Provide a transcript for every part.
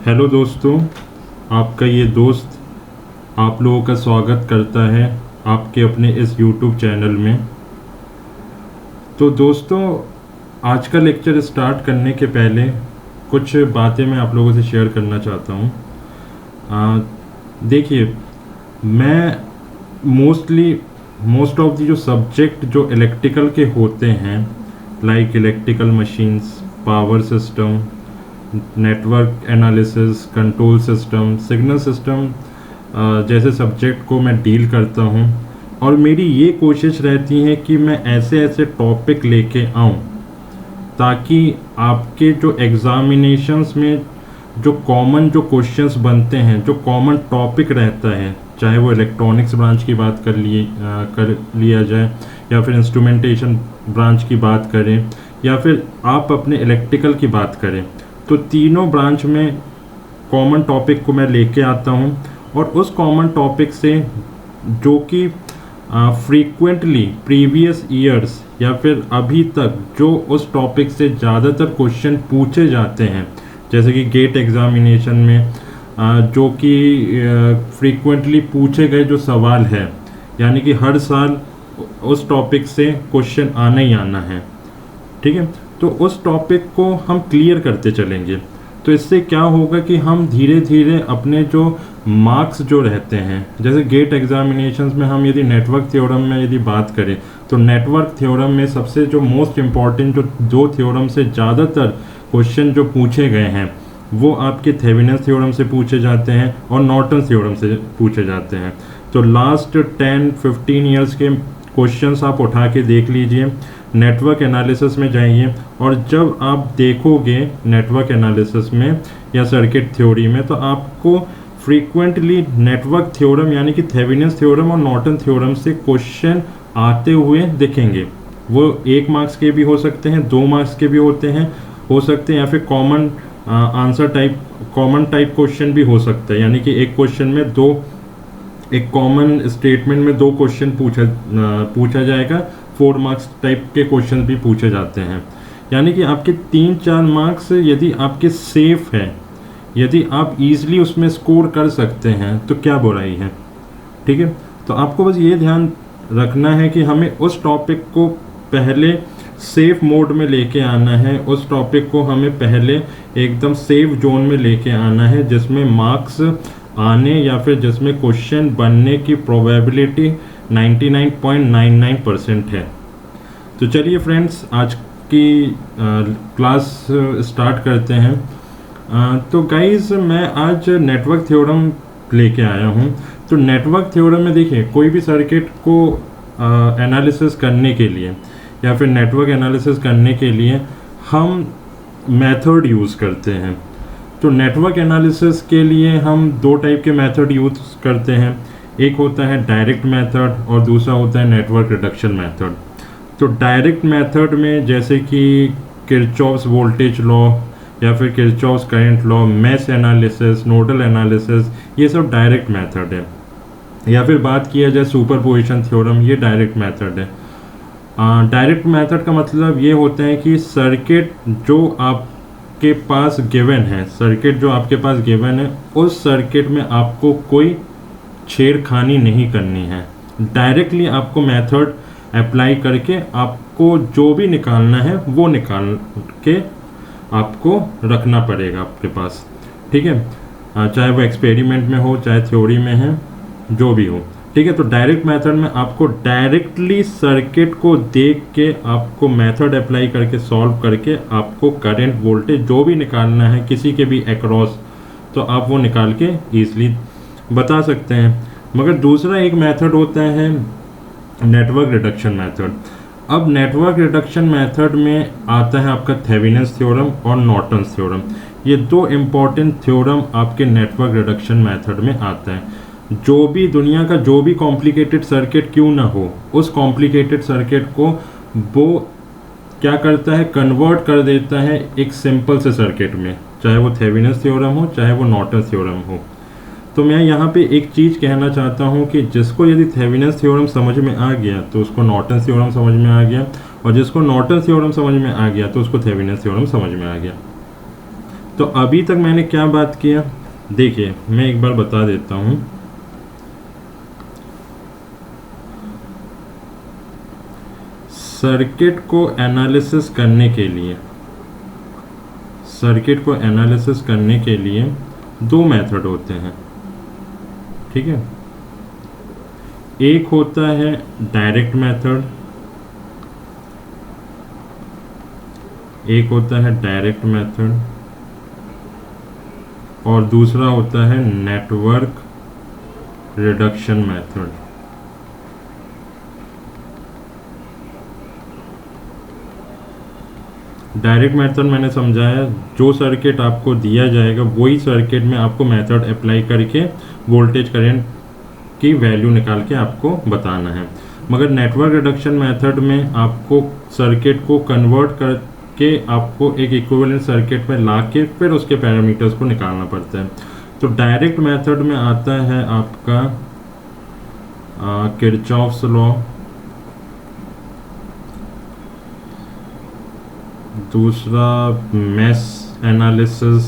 Hello दोस्तों, आपका ये दोस्त आप लोगों का स्वागत करता है आपके अपने इस यूट्यूब चैनल में। तो दोस्तों, आज का लेक्चर स्टार्ट करने के पहले कुछ बातें मैं आप लोगों से शेयर करना चाहता हूँ। देखिए, मैं मोस्ट ऑफ दी जो सब्जेक्ट जो इलेक्ट्रिकल के होते हैं, like electrical machines, power system, network analysis, control system, signal system जैसे सब्जेक्ट को मैं डील करता हूँ। और मेरी ये कोशिश रहती है कि मैं ऐसे ऐसे टॉपिक लेके आऊँ ताकि आपके जो एग्ज़ामिनेशंस में जो कॉमन जो क्वेश्चंस बनते हैं, जो कॉमन टॉपिक रहता है, चाहे वो इलेक्ट्रॉनिक्स ब्रांच की बात कर लिया जाए, या फिर इंस्ट्रूमेंटेशन ब्रांच की बात करें, या फिर आप अपने इलेक्ट्रिकल की बात करें, तो तीनों ब्रांच में कॉमन टॉपिक को मैं लेके आता हूँ। और उस कॉमन टॉपिक से जो कि फ्रीक्वेंटली प्रीवियस ईयर्स या फिर अभी तक जो उस टॉपिक से ज़्यादातर क्वेश्चन पूछे जाते हैं, जैसे कि गेट एग्ज़ामिनेशन में जो कि फ्रीक्वेंटली पूछे गए जो सवाल है, यानी कि हर साल उस टॉपिक से क्वेश्चन आना ही आना है, ठीक है। तो उस टॉपिक को हम क्लियर करते चलेंगे। तो इससे क्या होगा कि हम धीरे धीरे अपने जो मार्क्स जो रहते हैं, जैसे गेट एग्जामिनेशंस में हम यदि नेटवर्क थ्योरम में यदि बात करें, तो नेटवर्क थ्योरम में सबसे जो मोस्ट इम्पॉर्टेंट जो दो थ्योरम से ज़्यादातर क्वेश्चन जो पूछे गए हैं वो आपके थेवेनिन्स थ्योरम से पूछे जाते हैं और नॉर्टन थ्योरम से पूछे जाते हैं। तो लास्ट 10-15 ईयर्स के क्वेश्चंस आप उठा के देख लीजिए, नेटवर्क एनालिसिस में जाइए, और जब आप देखोगे नेटवर्क एनालिसिस में या सर्किट थ्योरी में, तो आपको फ्रीक्वेंटली नेटवर्क थ्योरम यानी कि थेवेनिन्स थ्योरम और नॉर्टन थ्योरम से क्वेश्चन आते हुए दिखेंगे। वो 1 मार्क्स के भी हो सकते हैं, 2 मार्क्स के भी हो सकते हैं, या फिर common answer type, common type question भी हो सकता है, यानी कि एक क्वेश्चन में एक कॉमन स्टेटमेंट में 2 क्वेश्चन पूछा जाएगा। 4 मार्क्स टाइप के क्वेश्चन भी पूछे जाते हैं, यानी कि आपके 3-4 मार्क्स यदि आपके सेफ है, यदि आप इजीली उसमें स्कोर कर सकते हैं तो क्या बुराई है, ठीक है। तो आपको बस ये ध्यान रखना है कि हमें उस टॉपिक को पहले सेफ मोड में लेके आना है, उस टॉपिक को हमें पहले एकदम सेफ जोन में लेके आना है, जिसमें मार्क्स आने या फिर जिसमें क्वेश्चन बनने की प्रोबेबिलिटी 99.99% है। तो चलिए फ्रेंड्स, आज की क्लास स्टार्ट करते हैं। तो गाइस, मैं आज नेटवर्क थ्योरम लेके आया हूँ। तो नेटवर्क थ्योरम में देखिए, कोई भी सर्किट को एनालिसिस करने के लिए या फिर नेटवर्क एनालिसिस करने के लिए हम मेथड यूज़ करते हैं। तो नेटवर्क एनालिसिस के लिए हम 2 टाइप के मेथड यूज़ करते हैं, एक होता है डायरेक्ट मेथड और दूसरा होता है नेटवर्क रिडक्शन मेथड। तो डायरेक्ट मेथड में जैसे कि किरचॉफ्स वोल्टेज लॉ या फिर Kirchhoff's current law, mesh analysis, nodal analysis, ये सब डायरेक्ट मेथड है। या फिर बात किया जाए सुपरपोजिशन थ्योरम, ये डायरेक्ट मेथड है। डायरेक्ट मेथड का मतलब ये होता है कि सर्किट जो आपके पास गिवन है, उस सर्किट में आपको कोई छेड़खानी नहीं करनी है। डायरेक्टली आपको मेथड अप्लाई करके आपको जो भी निकालना है वो निकाल के आपको रखना पड़ेगा आपके पास, ठीक है। चाहे वो एक्सपेरिमेंट में हो, चाहे थ्योरी में है, जो भी हो, ठीक है। तो डायरेक्ट मेथड में आपको डायरेक्टली सर्किट को देख के आपको मेथड अप्लाई करके सॉल्व करके आपको करंट वोल्टेज जो भी निकालना है किसी के भी अक्रॉस, तो आप वो निकाल के ईजिली बता सकते हैं। मगर दूसरा एक मेथड होता है नेटवर्क रिडक्शन मेथड। अब नेटवर्क रिडक्शन मेथड में आता है आपका थेवेनिन्स थ्योरम और नॉर्टन्स थ्योरम। ये 2 इम्पॉर्टेंट थ्योरम आपके नेटवर्क रिडक्शन मेथड में आता है। जो भी दुनिया का जो भी कॉम्प्लिकेटेड सर्किट क्यों ना हो, उस कॉम्प्लिकेटेड सर्किट को वो क्या करता है, कन्वर्ट कर देता है एक सिंपल से सर्किट में, चाहे वो थेवेनिन्स थ्योरम हो, चाहे वो नॉर्टन्स थ्योरम हो। तो मैं यहाँ पे एक चीज़ कहना चाहता हूँ कि जिसको यदि थेवेनिन्स थ्योरम समझ में आ गया तो उसको नॉर्टन्स थ्योरम समझ में आ गया, और जिसको नॉर्टन्स थ्योरम समझ में आ गया तो उसको थेवेनिन्स थ्योरम समझ में आ गया। तो अभी तक मैंने क्या बात किया, देखिए मैं एक बार बता देता हूँ। सर्किट को एनालिसिस करने के लिए, सर्किट को एनालिसिस करने के लिए दो मेथड होते हैं, ठीक है। एक होता है डायरेक्ट मेथड, एक होता है डायरेक्ट मेथड, और दूसरा होता है network reduction method. Direct method मैंने समझाया, जो सर्किट आपको दिया जाएगा वही सर्किट में आपको मेथड अप्लाई करके वोल्टेज करंट की वैल्यू निकाल के आपको बताना है। मगर नेटवर्क रिडक्शन मेथड में आपको सर्किट को कन्वर्ट करके आपको एक इक्विवेलेंट सर्किट में ला के फिर उसके पैरामीटर्स को निकालना पड़ता है। तो डायरेक्ट मेथड में आता है आपका किरचॉफ्स लॉ, दूसरा मेश एनालिसिस,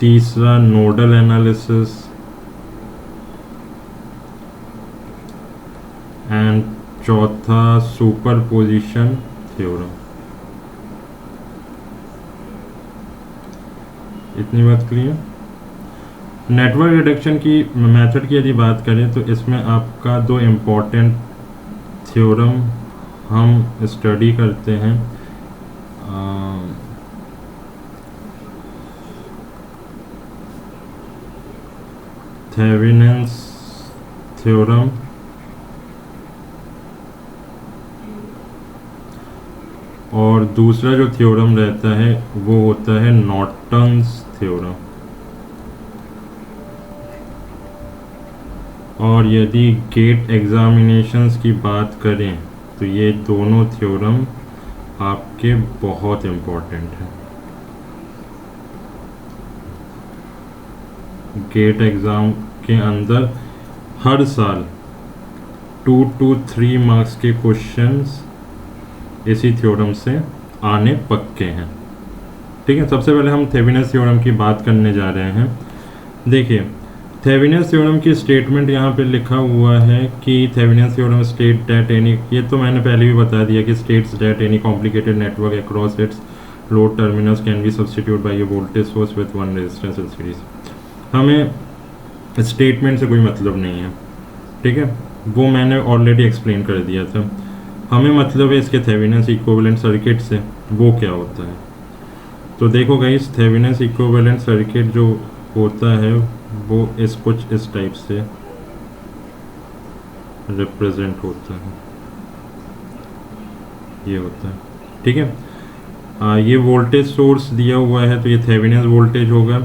तीसरा नोडल एनालिसिस, एंड चौथा सुपरपोजिशन थ्योरम। इतनी बात क्लियर। नेटवर्क रिडक्शन की मेथड की यदि बात करें तो इसमें आपका दो इम्पोर्टेंट थ्योरम हम स्टडी करते हैं। थेवेनिन्स थ्योरम और दूसरा जो थ्योरम रहता है वो होता है नॉर्टन्स थ्योरम। और यदि गेट एग्जामिनेशंस की बात करें तो ये दोनों थ्योरम आपके बहुत इम्पोर्टेंट हैं। गेट एग्ज़ाम के अंदर हर साल 2 to 3 मार्क्स के क्वेश्चंस इसी थ्योरम से आने पक्के हैं, ठीक है। सबसे पहले हम थेवेनिन्स थ्योरम की बात करने जा रहे हैं। देखिए थेवेनिन्स थ्योरम की स्टेटमेंट यहाँ पे लिखा हुआ है कि Thevenin's theorem state that any, ये तो मैंने पहले भी बता दिया कि states that any complicated network across its load terminals can be substitute by a voltage source with one resistance in series. हमें स्टेटमेंट से कोई मतलब नहीं है, ठीक है, वो मैंने ऑलरेडी एक्सप्लेन कर दिया था। हमें मतलब है इसके थेवेनिन्स इक्विवेलेंट सर्किट से, वो क्या होता है। तो देखो गाइस, थेवेनिन्स इक्विवेलेंट सर्किट जो होता है वो कुछ इस टाइप से रिप्रेजेंट होता है, ये होता है, ठीक है। ये वोल्टेज सोर्स दिया हुआ है तो ये थेवेनिन्स वोल्टेज होगा,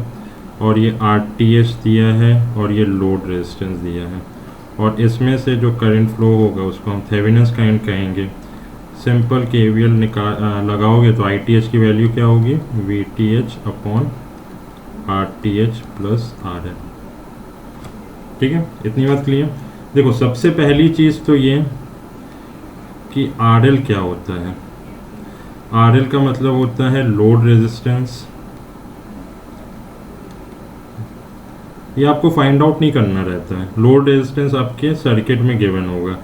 और ये आरटीएच दिया है, और ये लोड रेजिस्टेंस दिया है, और इसमें से जो करंट फ्लो होगा उसको हम थेवेनिन्स करंट कहेंगे। सिंपल केवीएल लगाओगे तो आईटीएच की वैल्यू क्या होगी, VTH upon RTH plus RL, ठीक है। इतनी बात क्लियर। देखो सबसे पहली चीज़ तो ये कि आरएल क्या होता है। आरएल का मतलब होता है लोड रेजिस्टेंस। ये आपको फाइंड आउट नहीं करना रहता है, लोड रेजिस्टेंस आपके सर्किट में गिवन होगा,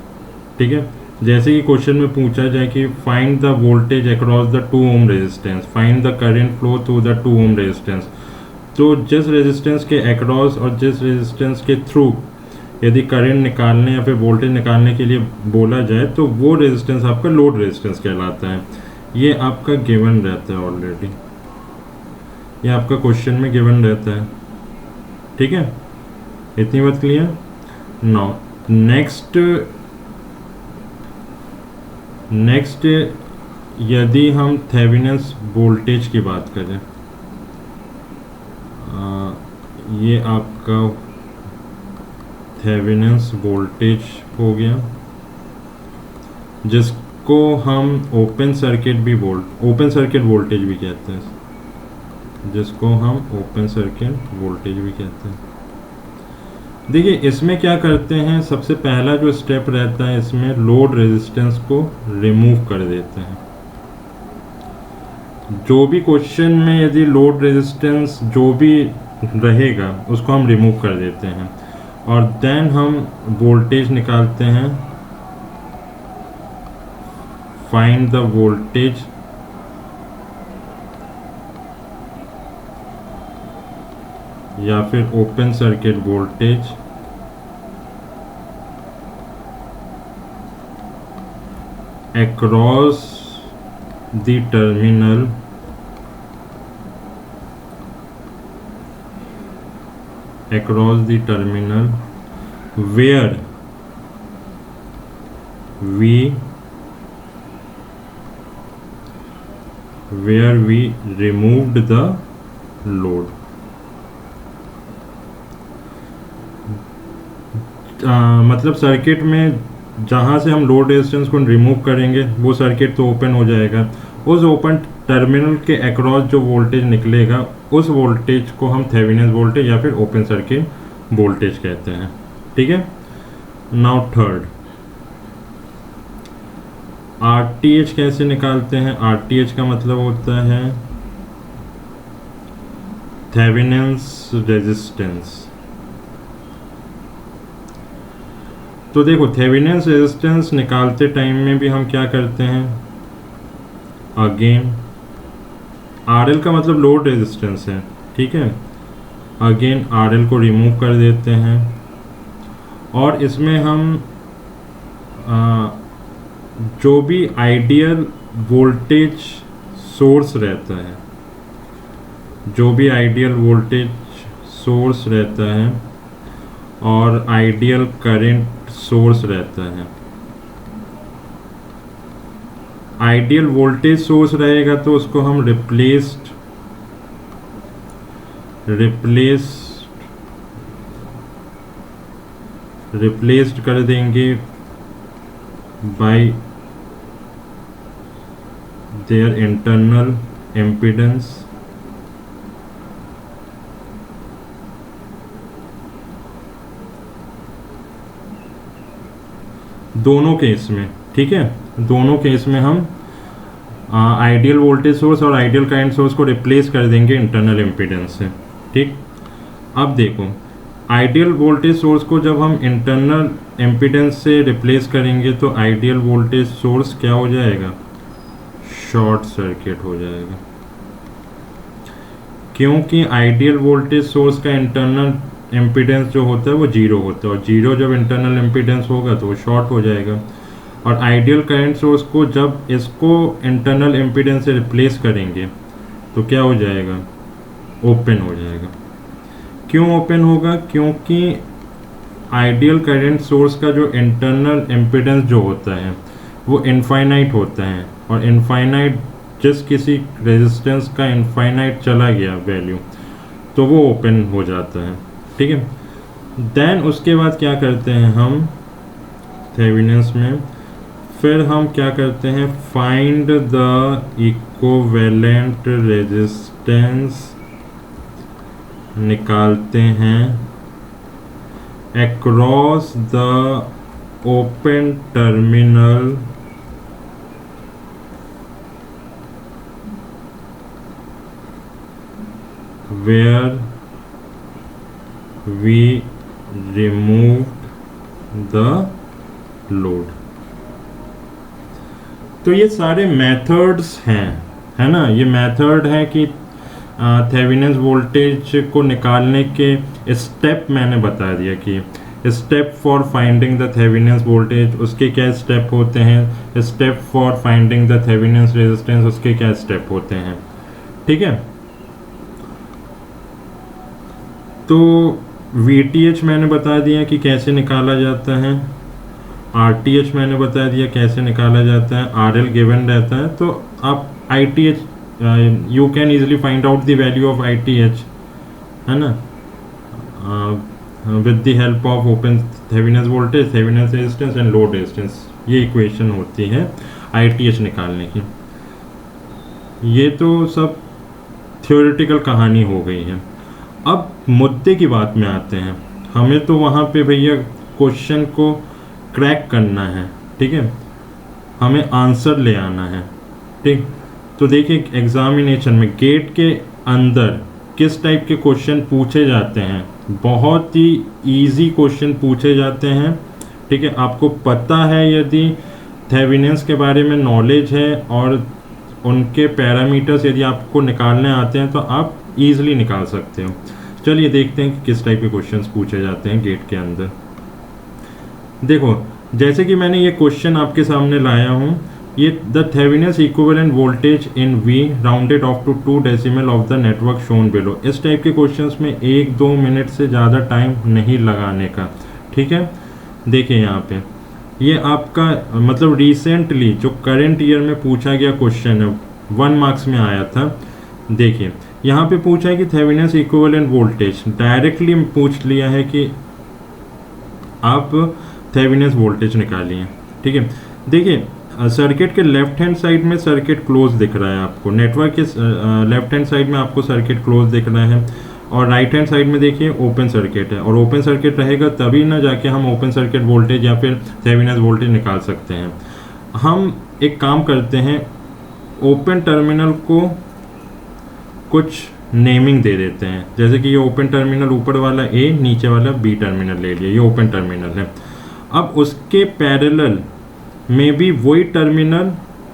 ठीक है। जैसे कि क्वेश्चन में पूछा जाए कि find the voltage across the 2 ohm resistance, find the current flow through the 2 ohm resistance, तो जिस रेजिस्टेंस के अक्रॉस और जिस रेजिस्टेंस के थ्रू यदि करंट निकालने या फिर वोल्टेज निकालने के लिए बोला जाए तो वो रेजिस्टेंस आपका लोड रेजिस्टेंस कहलाता है। ये आपका गिवन रहता है ऑलरेडी, ये आपका क्वेश्चन में गिवन रहता है, ठीक है। इतनी बात क्लियर। नाउ नेक्स्ट यदि हम थेवेनिन्स वोल्टेज की बात करें, ये आपका थेवेनिन्स वोल्टेज हो गया, जिसको हम ओपन सर्किट वोल्टेज भी कहते हैं, जिसको हम ओपन सर्किट वोल्टेज भी कहते हैं। देखिए इसमें क्या करते हैं, सबसे पहला जो स्टेप रहता है इसमें लोड रेजिस्टेंस को रिमूव कर देते हैं। जो भी क्वेश्चन में यदि लोड रेजिस्टेंस जो भी रहेगा उसको हम रिमूव कर देते हैं और देन हम वोल्टेज निकालते हैं, फाइंड द वोल्टेज या फिर open circuit voltage across the terminal where we removed the load. मतलब सर्किट में जहाँ से हम लोड रेजिस्टेंस को रिमूव करेंगे वो सर्किट तो ओपन हो जाएगा, उस ओपन टर्मिनल के अक्रॉस जो वोल्टेज निकलेगा उस वोल्टेज को हम थेवेनिन वोल्टेज या फिर ओपन सर्किट वोल्टेज कहते हैं। ठीक है। नाउ थर्ड, आरटीएच कैसे निकालते हैं? आरटीएच का मतलब होता है थेवेनिन्स रेजिस्टेंस। तो देखो थेवेनिन्स रेजिस्टेंस निकालते टाइम में भी हम क्या करते हैं, अगेन आरएल का मतलब लोड रेजिस्टेंस है, ठीक है, अगेन आरएल को रिमूव कर देते हैं और इसमें हम जो भी आइडियल वोल्टेज सोर्स रहता है, जो भी आइडियल वोल्टेज सोर्स रहता है और आइडियल करंट सोर्स रहता है, आइडियल वोल्टेज सोर्स रहेगा तो उसको हम रिप्लेस्ड कर देंगे बाय देयर इंटरनल इम्पीडेंस। दोनों केस में, ठीक है, दोनों केस में हम आइडियल वोल्टेज सोर्स और आइडियल करंट सोर्स को रिप्लेस कर देंगे इंटरनल इम्पीडेंस से। ठीक, अब देखो आइडियल वोल्टेज सोर्स को जब हम इंटरनल इम्पीडेंस से रिप्लेस करेंगे तो आइडियल वोल्टेज सोर्स क्या हो जाएगा, शॉर्ट सर्किट हो जाएगा, क्योंकि आइडियल वोल्टेज सोर्स का इंटरनल इम्पीडेंस जो होता है वो जीरो होता है और जीरो जब इंटरनल इम्पीडेंस होगा तो वो शॉर्ट हो जाएगा। और आइडियल करंट सोर्स को जब इसको इंटरनल इम्पीडेंस से रिप्लेस करेंगे तो क्या हो जाएगा, ओपन हो जाएगा। क्यों ओपन होगा, क्योंकि आइडियल करंट सोर्स का जो इंटरनल इम्पीडेंस जो होता है वो इनफाइनाइट होता है और इनफाइनाइट जिस किसी रेजिस्टेंस का इनफाइनाइट चला गया वैल्यू तो वो ओपन हो जाता है। ठीक है, देन उसके बाद क्या करते हैं हम थेवेनिन्स में, फिर हम क्या करते हैं, फाइंड द इक्विवेलेंट रेजिस्टेंस निकालते हैं across the open terminal where we removed the load। तो ये सारे मेथड्स हैं, है ना, ये मेथड है कि थेवेनिन्स वोल्टेज को निकालने के स्टेप मैंने बता दिया कि step for finding the Thevenin's voltage उसके क्या स्टेप होते हैं, step for finding the Thevenin's resistance उसके क्या स्टेप होते हैं। ठीक है, तो VTH मैंने बता दिया कि कैसे निकाला जाता है, RTH मैंने बता दिया कैसे निकाला जाता है, RL गिवन रहता है तो आप ITH you can easily find out the value of ITH, है ना, with the help of open Thevenin's voltage, Thevenin's resistance and load resistance. ये इक्वेशन होती है ITH निकालने की। ये तो सब थ्योरेटिकल कहानी हो गई है। अब मुद्दे की बात में आते हैं, हमें तो वहाँ पे भैया क्वेश्चन को क्रैक करना है, ठीक है, हमें आंसर ले आना है। ठीक, तो देखिए एग्जामिनेशन में गेट के अंदर किस टाइप के क्वेश्चन पूछे जाते हैं, बहुत ही इजी क्वेश्चन पूछे जाते हैं। ठीक है, आपको पता है, यदि थेवेनिन्स के बारे में नॉलेज है और उनके पैरामीटर्स यदि आपको निकालने आते हैं तो आप इजीली निकाल सकते हो। चलिए देखते हैं कि किस टाइप के क्वेश्चंस पूछे जाते हैं गेट के अंदर। देखो जैसे कि मैंने ये क्वेश्चन आपके सामने लाया हूँ, ये the Thevenin's equivalent voltage in V rounded off to 2 decimal of the network shown below. इस टाइप के क्वेश्चंस में 1-2 मिनट से ज़्यादा टाइम नहीं लगाने का। ठीक है, देखिए यहाँ पे ये आपका मतलब रिसेंटली जो करंट ईयर में पूछा गया क्वेश्चन है, 1 मार्क्स में आया था। देखिए यहाँ पे पूछा है कि थेवेनिन्स इक्विवेलेंट वोल्टेज, डायरेक्टली पूछ लिया है कि आप थेवेनिन्स वोल्टेज निकालिए। ठीक है, देखिए सर्किट के लेफ्ट हैंड साइड में सर्किट क्लोज दिख रहा है आपको, नेटवर्क के लेफ्ट हैंड साइड में आपको सर्किट क्लोज दिख रहा है, और राइट हैंड साइड में देखिए ओपन सर्किट है। और ओपन सर्किट रहेगा तभी ना जाके हम ओपन सर्किट वोल्टेज या फिर थेवेनिन्स वोल्टेज निकाल सकते हैं। हम एक काम करते हैं, ओपन टर्मिनल को कुछ नेमिंग दे देते हैं, जैसे कि ये ओपन टर्मिनल ऊपर वाला A, नीचे वाला B टर्मिनल ले लिया, ये ओपन टर्मिनल है। अब उसके पैरेलल में भी वही टर्मिनल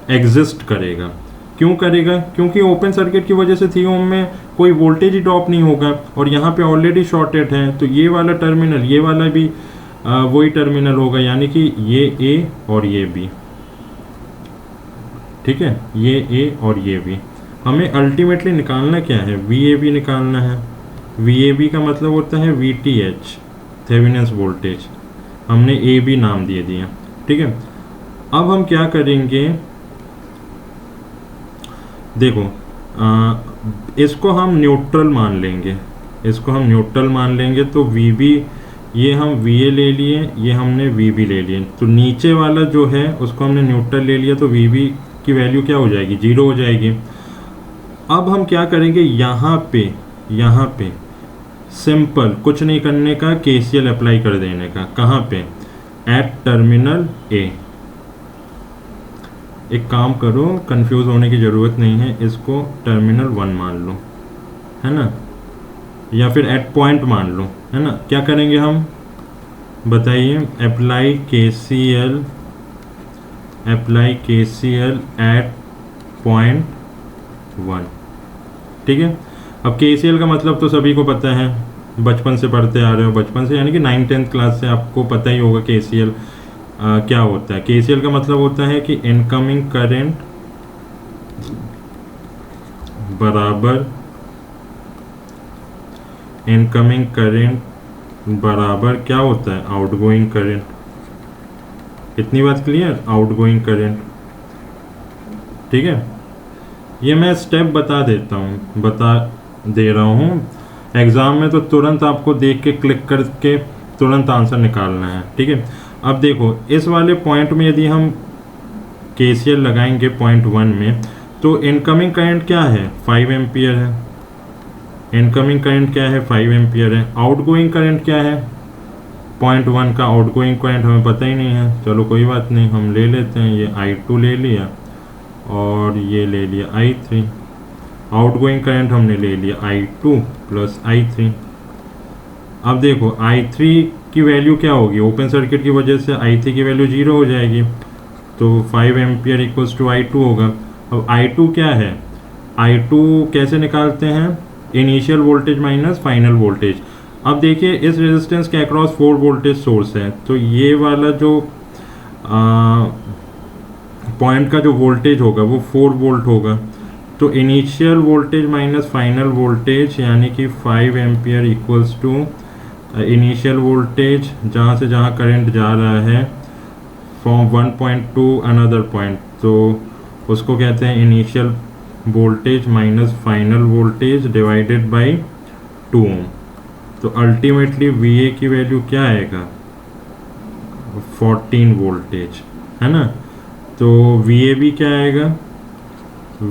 एग्जिस्ट करेगा। क्यों करेगा? क्योंकि ओपन सर्किट की वजह से थ्री ओम में कोई वोल्टेज ही ड्रॉप नहीं होगा और यहाँ पे ऑलरेडी शॉर्टेड है, तो ये वाला टर्मिनल, ये वाला भी वही टर्मिनल होगा, यानी कि ये A और ये B। ठीक है, ये A और ये B। हमें अल्टीमेटली निकालना क्या है? VAB निकालना है। VAB का मतलब होता है VTH, थेवेनिन्स वोल्टेज। हमने AB नाम दे दिया। ठीक है, अब हम क्या करेंगे, देखो इसको हम न्यूट्रल मान लेंगे, इसको हम न्यूट्रल मान लेंगे। तो VB, ये हम VA ले लिए, ये हमने VB ले लिए, तो नीचे वाला जो है उसको हमने न्यूट्रल ले लिया, तो VB की वैल्यू क्या हो जाएगी? 0 हो जाएगी। अब हम क्या करेंगे, यहाँ पे सिंपल कुछ नहीं करने का, KCL अप्लाई कर देने का। कहाँ पे? At terminal A। एक काम करो, कंफ्यूज होने की ज़रूरत नहीं है, इसको टर्मिनल 1 मान लो, है ना, या फिर एट पॉइंट मान लो, है ना। क्या करेंगे हम, बताइए? Apply KCL at point 1। ठीक है, अब KCL का मतलब तो सभी को पता है, बचपन से पढ़ते आ रहे हो, बचपन से यानी कि 9th-10th क्लास से आपको पता ही होगा KCL क्या होता है। KCL का मतलब होता है कि इनकमिंग करंट बराबर क्या होता है? Outgoing current. इतनी बात क्लियर? Outgoing current. ठीक है, ये मैं स्टेप बता दे रहा हूँ। एग्ज़ाम में तो तुरंत आपको देख के क्लिक करके तुरंत आंसर निकालना है। ठीक है, अब देखो इस वाले पॉइंट में यदि हम KCL लगाएंगे पॉइंट 1 में, तो इनकमिंग करंट क्या है? 5 एम्पियर है। इनकमिंग करंट क्या है? 5 एम्पियर है। आउटगोइंग करंट क्या है? पॉइंट 1 का आउटगोइंग करंट हमें पता ही नहीं है। चलो कोई बात नहीं, हम ले लेते हैं, ये I2 ले लिया और ये ले लिया I3। आउटगोइंग करंट हमने ले लिया I2 प्लस I3। अब देखो I3 की वैल्यू क्या होगी? ओपन सर्किट की वजह से I3 की वैल्यू 0 हो जाएगी, तो 5 एम्पियर इक्वल्स टू I2 होगा। अब I2 क्या है? I2 कैसे निकालते हैं? Initial voltage minus final voltage. अब देखिए इस रेजिस्टेंस के अक्रॉस 4 वोल्टेज सोर्स है, तो ये वाला जो पॉइंट का जो वोल्टेज होगा वो 4 वोल्ट होगा। तो initial voltage minus final voltage यानी कि 5 ampere equals to initial voltage जहाँ से जहाँ करंट जा रहा है from 1 point to another point, तो उसको कहते हैं initial voltage minus final voltage divided by 2 ohm. तो अल्टीमेटली VA की वैल्यू क्या आएगा? 14 वोल्टेज, है ना। तो VAB क्या आएगा?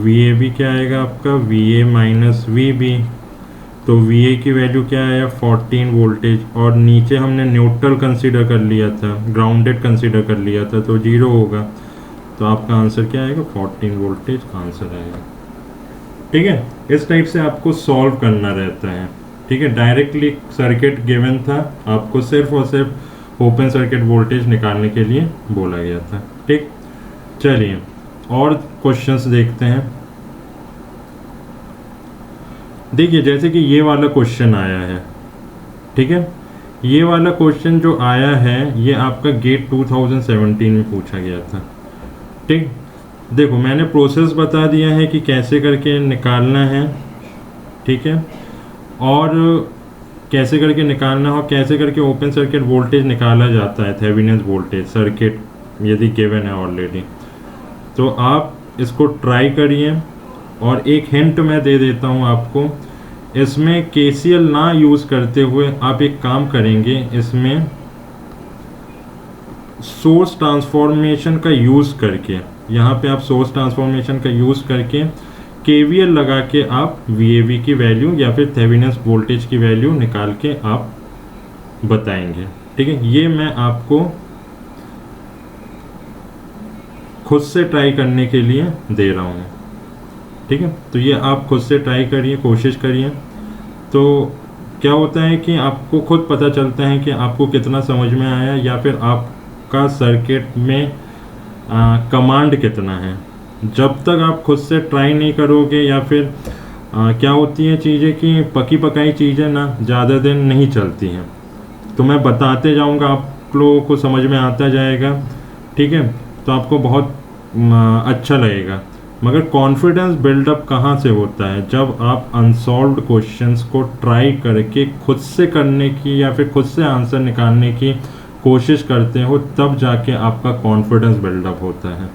VAB क्या आएगा आपका? VA minus VB। तो VA की वैल्यू क्या आया? 14 वोल्टेज, और नीचे हमने न्यूट्रल कंसीडर कर लिया था, ग्राउंडेड कंसीडर कर लिया था, तो 0 होगा। तो आपका आंसर क्या आएगा, 14 वोल्टेज आंसर आएगा। ठीक है, इस टाइप से आपको सॉल्व करना रहता है। ठीक है, डायरेक्टली सर्किट गिवन था, आपको सिर्फ और सिर्फ ओपन सर्किट वोल्टेज निकालने के लिए बोला गया था। ठीक, चलिए और क्वेश्चंस देखते हैं। देखिए जैसे कि ये वाला क्वेश्चन आया है, ठीक है, ये वाला क्वेश्चन जो आया है ये आपका गेट 2017 में पूछा गया था। ठीक, देखो मैंने प्रोसेस बता दिया है कि कैसे करके निकालना है। ठीक है, और कैसे करके निकालना हो, कैसे करके ओपन सर्किट वोल्टेज निकाला जाता है, थेवेनिन वोल्टेज सर्किट यदि गिवन है ऑलरेडी। तो आप इसको ट्राई करिए। और एक हिंट मैं दे देता हूँ आपको, इसमें केसीएल ना यूज़ करते हुए आप एक काम करेंगे, इसमें सोर्स ट्रांसफॉर्मेशन का यूज़ करके, यहाँ पे आप सोर्स ट्रांसफॉर्मेशन का यूज़ करके केवीएल लगा के आप वीएवी की वैल्यू या फिर थेवेनिन वोल्टेज की वैल्यू निकाल के आप बताएंगे। ठीक है, ये मैं आपको खुद से ट्राई करने के लिए दे रहा हूँ। ठीक है, तो ये आप खुद से ट्राई करिए, कोशिश करिए। तो क्या होता है कि आपको खुद पता चलता है कि आपको कितना समझ में आया या फिर आपका सर्किट में कमांड कितना है। जब तक आप खुद से ट्राई नहीं करोगे या फिर क्या होती है चीज़ें कि पकी पकाई चीज़ें ना ज़्यादा दिन नहीं चलती हैं। तो मैं बताते जाऊंगा, आप लोगों को समझ में आता जाएगा। ठीक है, तो आपको बहुत अच्छा लगेगा। मगर कॉन्फिडेंस बिल्डअप कहाँ से होता है, जब आप अनसॉल्व्ड क्वेश्चंस को ट्राई करके खुद से करने की या फिर खुद से आंसर निकालने की कोशिश करते हो, तब जाके आपका कॉन्फिडेंस बिल्डअप होता है।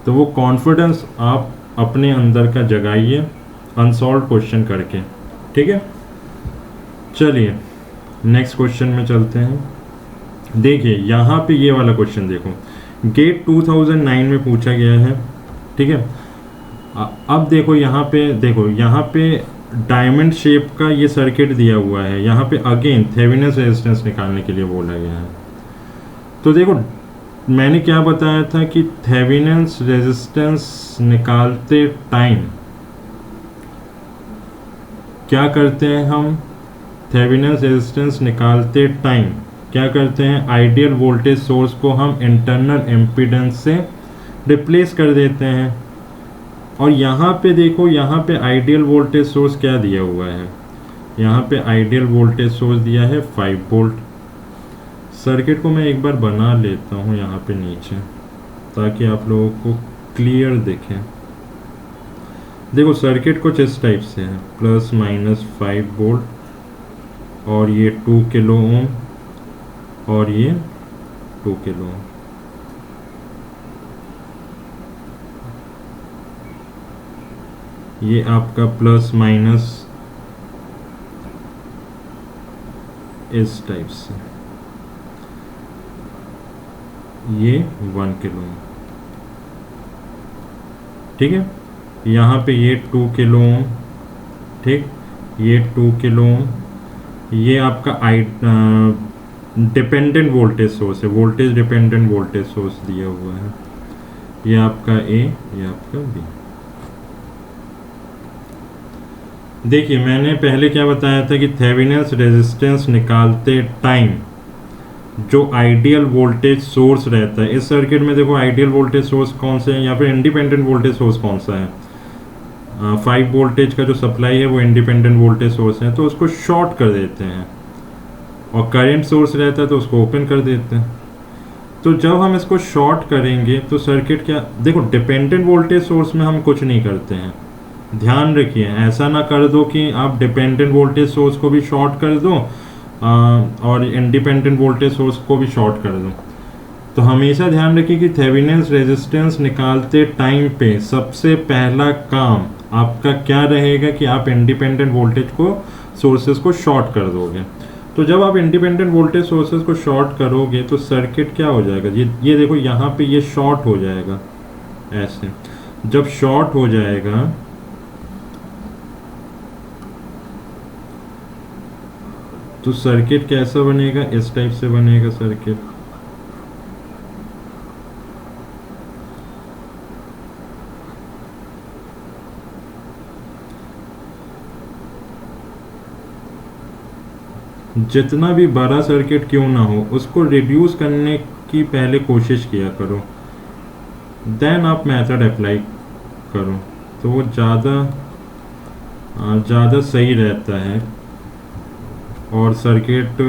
तो वो कॉन्फिडेंस आप अपने अंदर का जगाइए अनसॉल्व्ड क्वेश्चन करके। ठीक है, चलिए नेक्स्ट क्वेश्चन में चलते हैं। देखिए यहाँ पे ये वाला क्वेश्चन देखो, गेट 2009 में पूछा गया है। ठीक है, अब देखो यहाँ पे डायमंड शेप का ये सर्किट दिया हुआ है। यहाँ पे अगेन थेवेनिन रेजिस्टेंस निकालने के लिए बोला गया है। तो देखो मैंने क्या बताया था कि थेवेनिन रेजिस्टेंस निकालते टाइम क्या करते हैं हम, थेवेनिन रेजिस्टेंस निकालते टाइम क्या करते हैं, आइडियल वोल्टेज सोर्स को हम इंटरनल इम्पीडेंस से रिप्लेस कर देते हैं। और यहाँ पे देखो, यहाँ पे आइडियल वोल्टेज सोर्स क्या दिया हुआ है, यहाँ पे आइडियल वोल्टेज सोर्स दिया है 5 वोल्ट। सर्किट को मैं एक बार बना लेता हूँ यहाँ पे नीचे, ताकि आप लोगों को क्लियर दिखे। देखो सर्किट कुछ इस टाइप से है, प्लस माइनस 5 वोल्ट और ये 2 किलो ओम और ये 2 किलो ओम। ये आपका प्लस माइनस इस टाइप से, ये 1 किलो। ठीक है, यहाँ पे ये 2 किलो, ठीक, ये 2 किलो। ये आपका डिपेंडेंट वोल्टेज सोर्स है, वोल्टेज डिपेंडेंट वोल्टेज सोर्स दिया हुआ है। ये आपका ए, ये आपका बी। देखिए मैंने पहले क्या बताया था कि थेवेनिन रेजिस्टेंस निकालते टाइम जो आइडियल वोल्टेज सोर्स रहता है, इस सर्किट में देखो आइडियल वोल्टेज सोर्स कौन सा है या फिर इंडिपेंडेंट वोल्टेज सोर्स कौन सा है, 5 वोल्टेज का जो सप्लाई है वो इंडिपेंडेंट वोल्टेज सोर्स है, तो उसको शॉर्ट कर देते हैं। और करंट सोर्स रहता है तो उसको ओपन कर देते हैं। तो जब हम इसको शॉर्ट करेंगे तो सर्किट क्या, देखो डिपेंडेंट वोल्टेज सोर्स में हम कुछ नहीं करते हैं, ध्यान रखिए। ऐसा ना कर दो कि आप डिपेंडेंट वोल्टेज सोर्स को भी शॉर्ट कर दो और इंडिपेंडेंट वोल्टेज सोर्स को भी शॉर्ट कर दो। तो हमेशा ध्यान रखिए कि थेवेनिन रेजिस्टेंस निकालते टाइम पे सबसे पहला काम आपका क्या रहेगा कि आप इंडिपेंडेंट वोल्टेज को सोर्सेज को शॉर्ट कर दोगे। तो जब आप इंडिपेंडेंट वोल्टेज सोर्सेज को शॉर्ट करोगे तो सर्किट क्या हो जाएगा, ये देखो यहाँ पे ये शॉर्ट हो जाएगा ऐसे। जब शॉर्ट हो जाएगा तो सर्किट कैसा बनेगा, इस टाइप से बनेगा सर्किट। जितना भी बड़ा सर्किट क्यों ना हो उसको रिड्यूस करने की पहले कोशिश किया करो, देन आप मेथड अप्लाई करो, तो वो ज़्यादा सही रहता है और सर्किट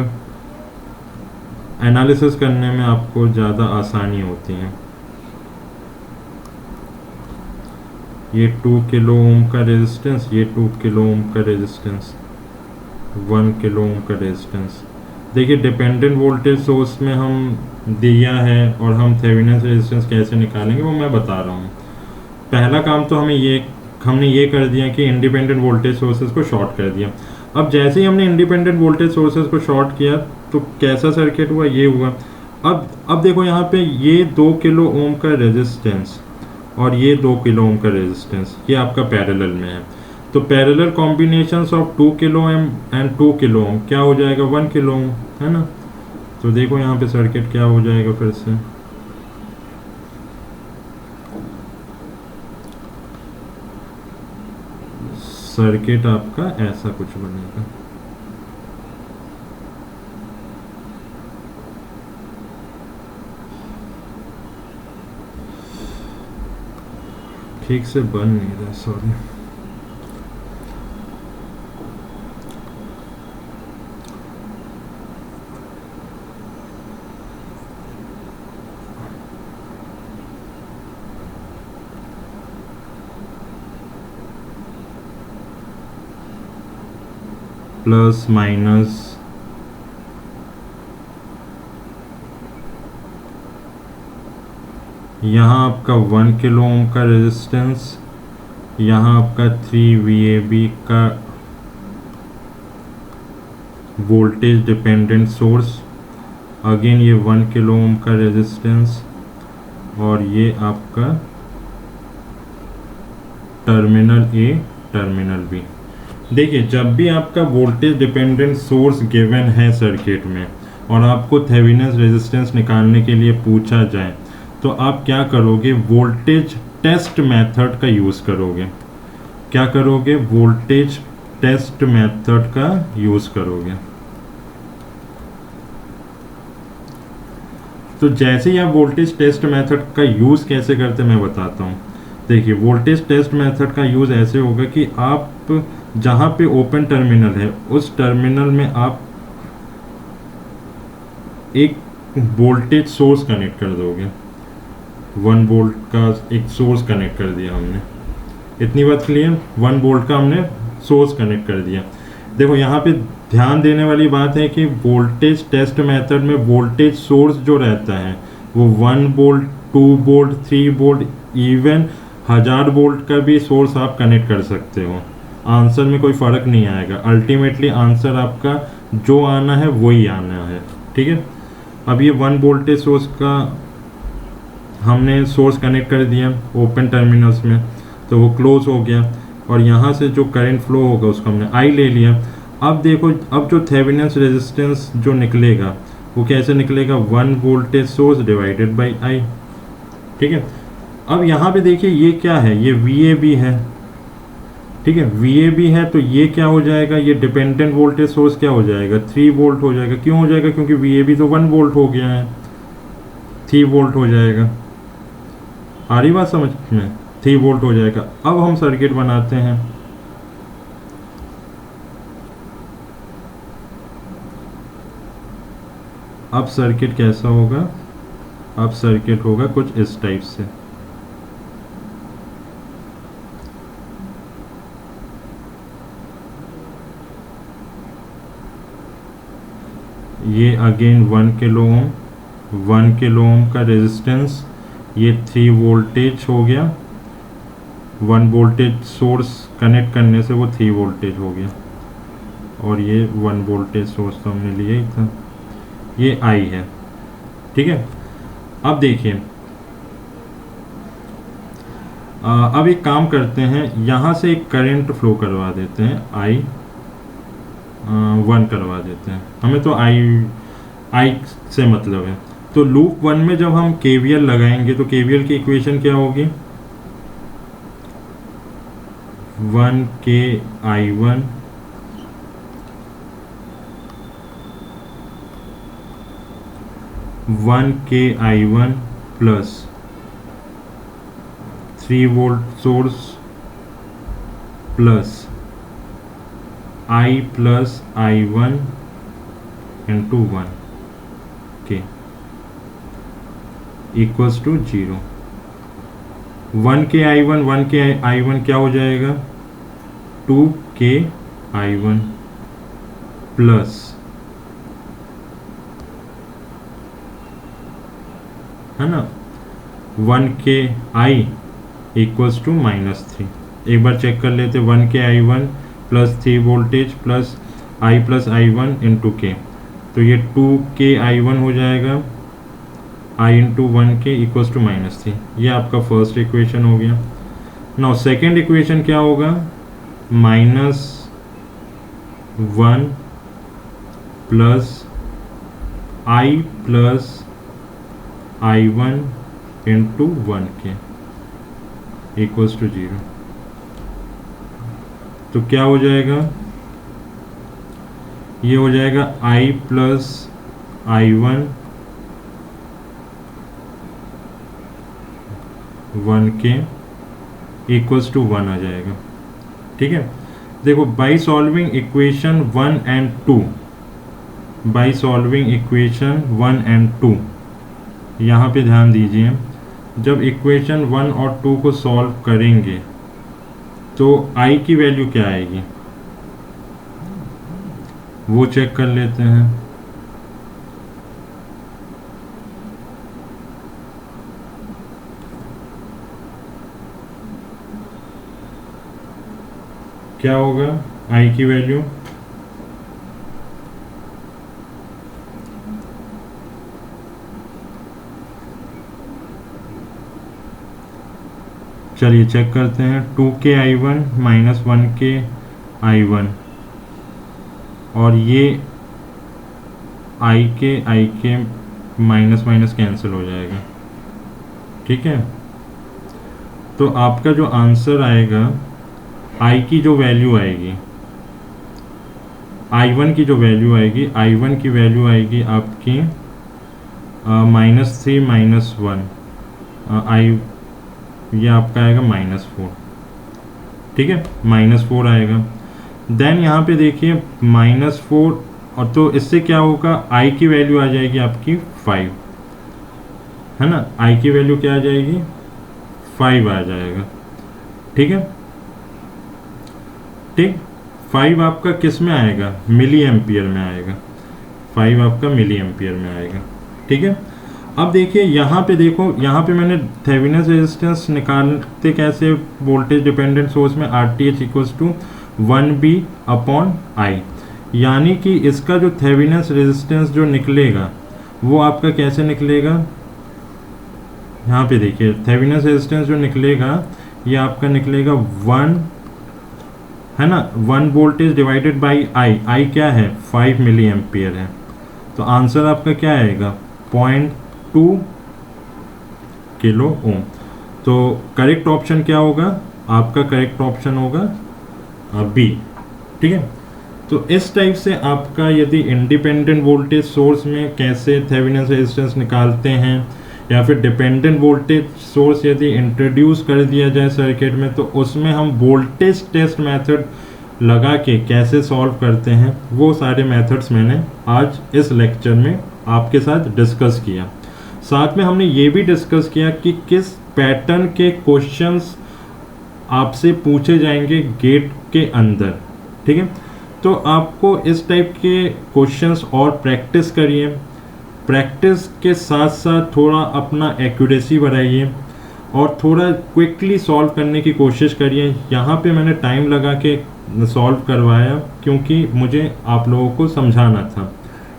एनालिसिस करने में आपको ज़्यादा आसानी होती है। ये 2 किलो ओम का रेजिस्टेंस, ये 2 किलो ओम का रेजिस्टेंस, 1 किलो ओम का रेजिस्टेंस। देखिए डिपेंडेंट वोल्टेज सोर्स में हम दिया है और हम थेवेनिन रेजिस्टेंस कैसे निकालेंगे वो मैं बता रहा हूँ। पहला काम तो हमने ये कर दिया कि इंडिपेंडेंट वोल्टेज सोर्सेज को शॉर्ट कर दिया। अब जैसे ही हमने इंडिपेंडेंट वोल्टेज सोर्सेज को शॉर्ट किया तो कैसा सर्किट हुआ, ये हुआ। अब देखो यहाँ पे ये 2 किलो ओम का रेजिस्टेंस और ये 2 किलो ओम का रेजिस्टेंस ये आपका पैरेलल में है, तो parallel combinations of 2 kilo ohm and 2 kilo ohm क्या हो जाएगा, 1 किलो ओम, है ना। तो देखो यहाँ पे सर्किट क्या हो जाएगा फिर से, सर्किट आपका ऐसा कुछ बनेगा। ठीक से बन नहीं रहा, सॉरी। प्लस माइनस यहाँ आपका 1 किलो ओम का रेजिस्टेंस, यहाँ आपका 3 VAB का वोल्टेज डिपेंडेंट सोर्स, अगेन ये 1 किलो ओम का रेजिस्टेंस और ये आपका टर्मिनल A टर्मिनल B। देखिए जब भी आपका वोल्टेज डिपेंडेंट सोर्स गिवन है सर्किट में और आपको थेवेनिन रेजिस्टेंस निकालने के लिए पूछा जाए तो आप क्या करोगे, वोल्टेज टेस्ट मेथड का यूज़ करोगे। क्या करोगे, वोल्टेज टेस्ट मेथड का यूज़ करोगे। तो जैसे ही आप वोल्टेज टेस्ट मेथड का यूज़ कैसे करते मैं बताता हूँ। देखिए वोल्टेज टेस्ट मेथड का यूज़ ऐसे होगा कि आप जहाँ पे ओपन टर्मिनल है उस टर्मिनल में आप एक वोल्टेज सोर्स कनेक्ट कर दोगे। 1 वोल्ट का एक सोर्स कनेक्ट कर दिया हमने, इतनी बात क्लियर। 1 वोल्ट का हमने सोर्स कनेक्ट कर दिया। देखो यहाँ पे ध्यान देने वाली बात है कि वोल्टेज टेस्ट मेथड में वोल्टेज सोर्स जो रहता है वो 1 volt 2 volt 3 volt even 1000 volt का भी सोर्स आप कनेक्ट कर सकते हो, आंसर में कोई फ़र्क नहीं आएगा। अल्टीमेटली आंसर आपका जो आना है वही आना है, ठीक है। अब ये 1 वोल्टेज सोर्स का हमने सोर्स कनेक्ट कर दिया ओपन टर्मिनल्स में, तो वो क्लोज हो गया और यहाँ से जो करंट फ्लो होगा उसको हमने I ले लिया। अब देखो अब जो थेवेनिन रेजिस्टेंस जो निकलेगा वो कैसे निकलेगा, 1 voltage source divided by I, ठीक है। अब यहाँ पे देखिए ये क्या है, ये VAB है, ठीक है। VAB है तो ये क्या हो जाएगा, ये डिपेंडेंट वोल्टेज सोर्स क्या हो जाएगा, 3 वोल्ट हो जाएगा। क्यों हो जाएगा, क्योंकि VAB तो 1 वोल्ट हो गया है, 3 वोल्ट हो जाएगा। आ रही बात समझ में, 3 वोल्ट हो जाएगा। अब हम सर्किट बनाते हैं। अब सर्किट कैसा होगा, अब सर्किट होगा कुछ इस टाइप से। ये again 1 kilo ohm, 1 kilo ohm का रेजिस्टेंस, ये 3 वोल्टेज हो गया। 1 वोल्टेज सोर्स कनेक्ट करने से वो 3 वोल्टेज हो गया और ये 1 वोल्टेज सोर्स तो हमने लिया ही था, ये I है, ठीक है। अब देखिए अब एक काम करते हैं, यहाँ से एक करंट फ्लो करवा देते हैं, I1 करवा देते हैं, हमें तो I से मतलब है। तो लूप 1 में जब हम KVL लगाएंगे तो KVL की इक्वेशन क्या होगी, 1K I1 1K_I1 plus 3 volt source plus I plus I1 into 1K equals to 0। 1K_I1 क्या हो जाएगा, 2K_I1 प्लस, है ना, 1K_I इक्वल्स टू -3। एक बार चेक कर लेते, 1K_I1 plus 3 voltage plus I plus I1 into K, तो ये 2K_I1 हो जाएगा, I into 1K equals to -3। ये आपका फर्स्ट इक्वेशन हो गया। नाउ सेकेंड इक्वेशन क्या होगा, -1 plus I plus I1 into 1K equals to 0। तो क्या हो जाएगा, ये हो जाएगा I plus I1 1K equals to 1 आ जाएगा। ठीक है, देखो by solving equation 1 and 2, by solving equation 1 and 2, यहाँ पे ध्यान दीजिए, जब इक्वेशन 1 और 2 को सॉल्व करेंगे तो I की वैल्यू क्या आएगी वो चेक कर लेते हैं। क्या होगा I की वैल्यू, चलिए चेक करते हैं, 2K_I1 माइनस 1K_I1 और ये I के माइनस माइनस कैंसिल हो जाएगा। ठीक है, तो आपका जो आंसर आएगा, I की जो वैल्यू आएगी, I1 की जो वैल्यू आएगी, I1 की वैल्यू आएगी आपकी -3 - 1, ये आपका आएगा -4। ठीक है, -4 आएगा। देन यहाँ पे देखिए -4, और तो इससे क्या होगा, I की वैल्यू आ जाएगी आपकी 5, है ना, I की वैल्यू क्या आ जाएगी, 5 आ जाएगा। ठीक है, ठीक, 5 आपका किस में आएगा, मिली एम्पियर में आएगा, 5 आपका मिली एम्पियर में आएगा। ठीक है, अब देखिए यहाँ पे, देखो यहाँ पे मैंने थेवेनिन रेजिस्टेंस निकालते कैसे, वोल्टेज डिपेंडेंट सोर्स में RTh इक्वल्स टू 1B/I, यानी कि इसका जो थेवेनिन रेजिस्टेंस जो निकलेगा वो आपका कैसे निकलेगा, यहाँ पे देखिए थेवेनिन रेजिस्टेंस जो निकलेगा ये आपका निकलेगा 1, है ना, 1 वोल्टेज डिवाइडेड बाई I क्या है, 5 मिली एम्पियर है, तो आंसर आपका क्या आएगा, 0.2 किलो ओम। तो करेक्ट ऑप्शन क्या होगा, आपका करेक्ट ऑप्शन होगा बी। ठीक है, तो इस टाइप से आपका यदि इंडिपेंडेंट वोल्टेज सोर्स में कैसे थेवेनिन रेजिस्टेंस निकालते हैं, या फिर डिपेंडेंट वोल्टेज सोर्स यदि इंट्रोड्यूस कर दिया जाए सर्किट में, तो उसमें हम वोल्टेज टेस्ट मेथड लगा के कैसे सॉल्व करते हैं, वो सारे मेथड्स मैंने आज इस लेक्चर में आपके साथ डिस्कस किया। साथ में हमने ये भी डिस्कस किया कि किस पैटर्न के क्वेश्चंस आपसे पूछे जाएंगे गेट के अंदर। ठीक है, तो आपको इस टाइप के क्वेश्चंस और प्रैक्टिस करिए, प्रैक्टिस के साथ साथ थोड़ा अपना एक्यूरेसी बढ़ाइए और थोड़ा क्विकली सॉल्व करने की कोशिश करिए। यहाँ पे मैंने टाइम लगा के सॉल्व करवाया क्योंकि मुझे आप लोगों को समझाना था।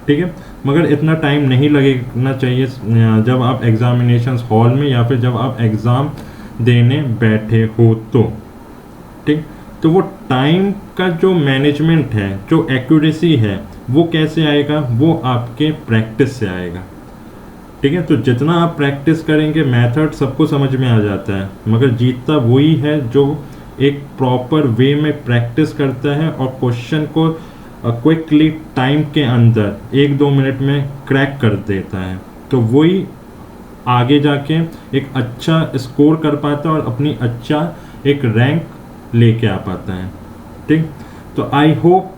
ठीक है, मगर इतना टाइम नहीं लगना चाहिए जब आप एग्जामिनेशंस हॉल में या फिर जब आप एग्ज़ाम देने बैठे हो तो। ठीक, तो वो टाइम का जो मैनेजमेंट है, जो एक्यूरेसी है, वो कैसे आएगा, वो आपके प्रैक्टिस से आएगा। ठीक है, तो जितना आप प्रैक्टिस करेंगे, मेथड सबको समझ में आ जाता है, मगर जीतता वही है जो एक प्रॉपर वे में प्रैक्टिस करता है और क्वेश्चन को क्विकली टाइम के अंदर 1-2 मिनट में क्रैक कर देता है। तो वही आगे जाके एक अच्छा स्कोर कर पाता है और अपनी अच्छा एक रैंक लेके आ पाता है। ठीक, तो आई होप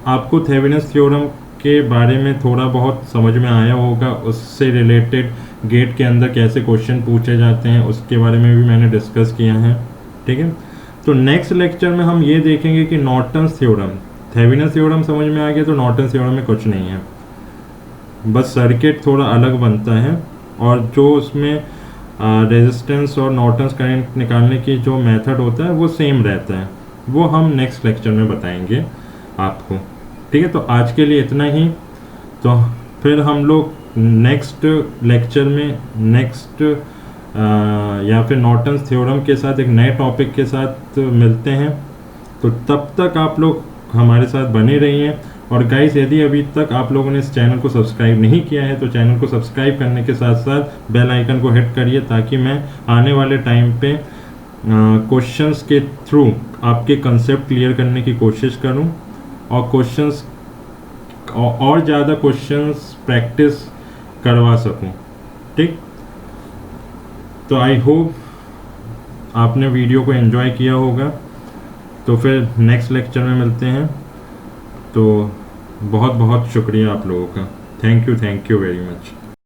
आपको थेवेनिन्स थ्योरम के बारे में थोड़ा बहुत समझ में आया होगा। उससे रिलेटेड गेट के अंदर कैसे क्वेश्चन पूछे जाते हैं उसके बारे में भी मैंने डिस्कस किया है। ठीक है, तो नेक्स्ट लेक्चर में हम ये देखेंगे कि नॉर्टन्स थ्योरम, थेवेनिन्स थ्योरम समझ में आ गया तो नॉर्टन्स थ्योरम में कुछ नहीं है, बस सर्किट थोड़ा अलग बनता है और जो उसमें रेजिस्टेंस और नॉर्टन्स करंट निकालने की जो मेथड होता है वो सेम रहता है। वो हम नेक्स्ट लेक्चर में बताएंगे आपको। ठीक है, तो आज के लिए इतना ही। तो फिर हम लोग नेक्स्ट लेक्चर में नेक्स्ट या फिर नॉर्टन्स थ्योरम के साथ एक नए टॉपिक के साथ मिलते हैं। तो तब तक आप लोग हमारे साथ बने रहिए। और गाइस, यदि अभी तक आप लोगों ने इस चैनल को सब्सक्राइब नहीं किया है तो चैनल को सब्सक्राइब करने के साथ साथ बेल आइकन को हिट करिए, ताकि मैं आने वाले टाइम पे क्वेश्चंस के थ्रू आपके कंसेप्ट क्लियर करने की कोशिश करूं और क्वेश्चंस और ज़्यादा क्वेश्चंस प्रैक्टिस करवा सकूं। ठीक, तो आई होप आपने वीडियो को एंजॉय किया होगा। तो फिर नेक्स्ट लेक्चर में मिलते हैं। तो बहुत बहुत शुक्रिया आप लोगों का। Thank you very much.